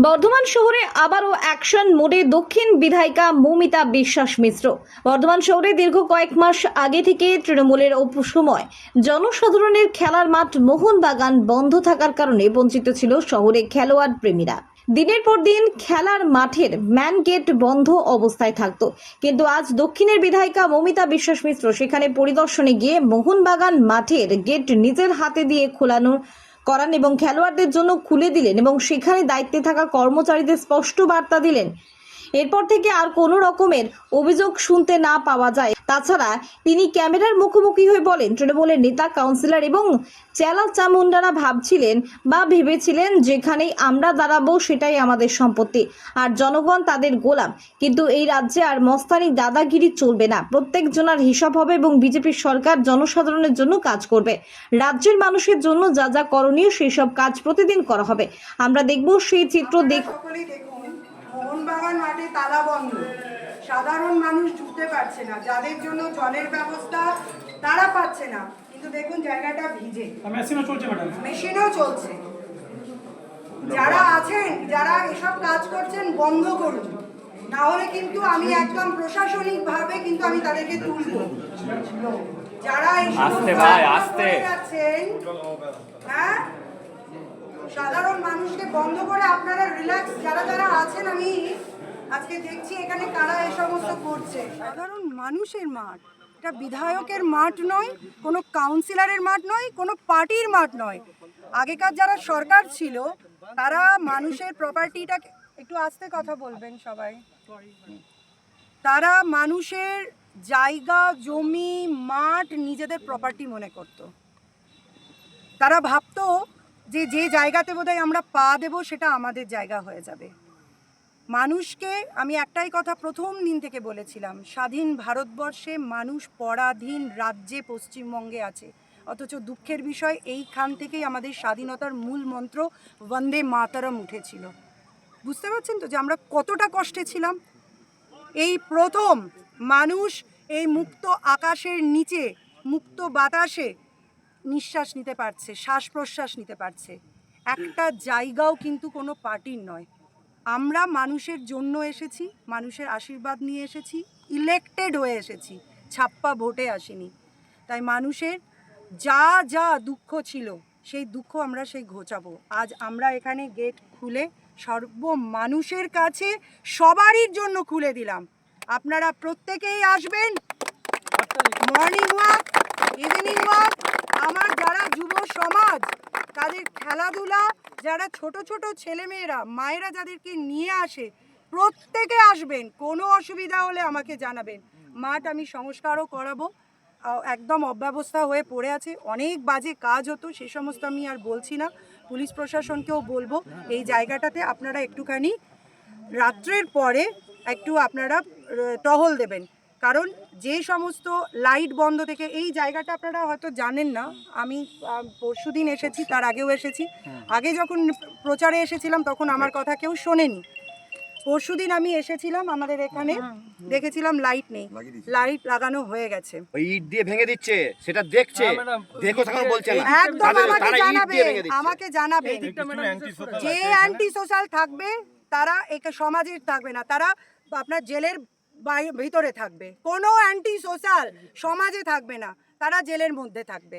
বর্ধমান শহরে আবারও অ্যাকশন মোডে দক্ষিণ বিধায়িকা মৌমিতা বিশ্বাস মিশ্র। বর্ধমান শহরে দীর্ঘ কয়েক মাস আগে থেকে তৃণমূলের সময় জনসাধারণের খেলার মাঠ মোহনবাগান বন্ধ থাকার কারণে বঞ্চিত ছিল শহরে খেলোয়াড় প্রেমীরা। দিনের পর দিন খেলার মাঠের ম্যান গেট বন্ধ অবস্থায় থাকতো, কিন্তু আজ দক্ষিণের বিধায়িকা মৌমিতা বিশ্বাস মিশ্র সেখানে পরিদর্শনে গিয়ে মোহনবাগান মাঠের গেট নিজের হাতে দিয়ে করান এবং খেলোয়াড়দের জন্য খুলে দিলেন এবং সেখানে দায়িত্বে থাকা কর্মচারীদের স্পষ্ট বার্তা দিলেন এরপর থেকে আর কোনো রকমের অভিযোগ শুনতে না পাওয়া যায়। তাছাড়া তিনি ক্যামেরার মুখোমুখি হয়ে বলেন, তৃণমূলের নেতা, কাউন্সিলর এবং চেলা চামুন্ডারা ভেবেছিলেন যেখানেই আমরা দাঁড়াবো সেটাই আমাদের সম্পত্তি আর জনগণ তাদের গোলাম। কিন্তু এই রাজ্যে আর মস্তানি দাদাগিরি চলবে না, প্রত্যেক জনার হিসাব হবে এবং বিজেপির সরকার জনসাধারণের জন্য কাজ করবে। রাজ্যের মানুষের জন্য যা যা করণীয় সেই সব কাজ প্রতিদিন করা হবে। আমরা দেখব সেই চিত্র। মোহনবাগান মাঠে তালা বন্ধ, সাধারণ মানুষ ঢুকতে পারছে না, যাদের জন্য জলের ব্যবস্থা তারা পাচ্ছে না। কিন্তু দেখুন জায়গাটা ভিজে, মেশিনও চলছে। যারা আছেন, যারা এসব কাজ করছেন বন্ধ করুন, না হলে কিন্তু আমি একদম প্রশাসনিক ভাবে কিন্তু আমি তাদেরকে তুলবো। যারা যাচ্ছেন, হ্যাঁ, সাধারণ মানুষকে বন্ধ করে আপনারা রিল্যাক্স যারা যারা আছেন, আমি আজকে দেখছি এখানে কারা এই সমস্ত করছে। সাধারণ মানুষের মাঠ, এটা বিধায়কের মাঠ নয়, কোনো কাউন্সিলরের মাঠ নয়, কোনো পার্টির মাঠ নয়। আগেকার যারা সরকার ছিল তারা মানুষের প্রপার্টিটা, একটু আস্তে কথা বলবেন সবাই, তারা মানুষের জায়গা, জমি, মাঠ নিজেদের প্রপার্টি মনে করত। তারা ভাবতো যে যে জায়গাতে বোধহয় আমরা পা দেব সেটা আমাদের জায়গা হয়ে যাবে। মানুষকে আমি একটাই কথা প্রথম দিন থেকে বলেছিলাম, স্বাধীন ভারতবর্ষে মানুষ পরাধীন রাজ্যে পশ্চিমবঙ্গে আছে, অথচ দুঃখের বিষয় এইখান থেকেই আমাদের স্বাধীনতার মূল মন্ত্র বন্দে মাতরম উঠেছিল। বুঝতে পারছেন তো যে আমরা কতটা কষ্টে ছিলাম। এই প্রথম মানুষ এই মুক্ত আকাশের নিচে, মুক্ত বাতাসে নিঃশ্বাস নিতে পারছে, শ্বাস প্রশ্বাস নিতে পারছে। একটা জায়গাও কিন্তু কোনো পার্টির নয়। আমরা মানুষের জন্য এসেছি, মানুষের আশীর্বাদ নিয়ে এসেছি, ইলেক্টেড হয়ে এসেছি, ছাপ্পা ভোটে আসিনি। তাই মানুষের যা যা দুঃখ ছিল সেই দুঃখ আমরা সেই ঘোচাবো। আজ আমরা এখানে গেট খুলে সর্ব মানুষের কাছে সবারই জন্য খুলে দিলাম। আপনারা প্রত্যেকেই আসবেন, মর্নিং ওয়াক, ইভিনিং ওয়াক। আমার যারা যুব সমাজ, তাদের খেলাধুলা, যারা ছোট ছোট ছেলেমেয়েরা, মায়েরা যাদেরকে নিয়ে আসে, প্রত্যেকে আসবেন। কোনো অসুবিধা হলে আমাকে জানাবেন। মাঠ আমি সংস্কারও করাবো, একদম অব্যবস্থা হয়ে পড়ে আছে, অনেক বাজে কাজ হতো, সে সমস্ত আমি আর বলছি না। পুলিশ প্রশাসনকেও বলবো এই জায়গাটাতে আপনারা একটুখানি রাত্রের পরে একটু আপনারা টহল দেবেন, কারণ যে সমস্ত লাইট বন্ধ থেকে এই জায়গাটা আপনারা হয়তো জানেন না। আমি পরশুদিন এসেছি, তার আগেও এসেছি, আগে যখন প্রচারে এসেছিলাম তখন আমার কথা কেউ শোনেনি। পরশুদিন আমি এসেছিলাম, আমাদের এখানে দেখেছিলাম লাইট নেই, লাইট লাগানো হয়ে গেছে। ইট দিয়ে ভেঙে দিচ্ছে, সেটা দেখছে, দেখো তখন বলছে না। একদম আমাকে জানাবে যে অ্যান্টি সোশ্যাল থাকবে তারা একে সমাজের থাকবে না, তারা আপনার জেলের ভিতরে থাকবে। কোনো অ্যান্টি সোশ্যাল সমাজে থাকবে না, তারা জেলের মধ্যে থাকবে।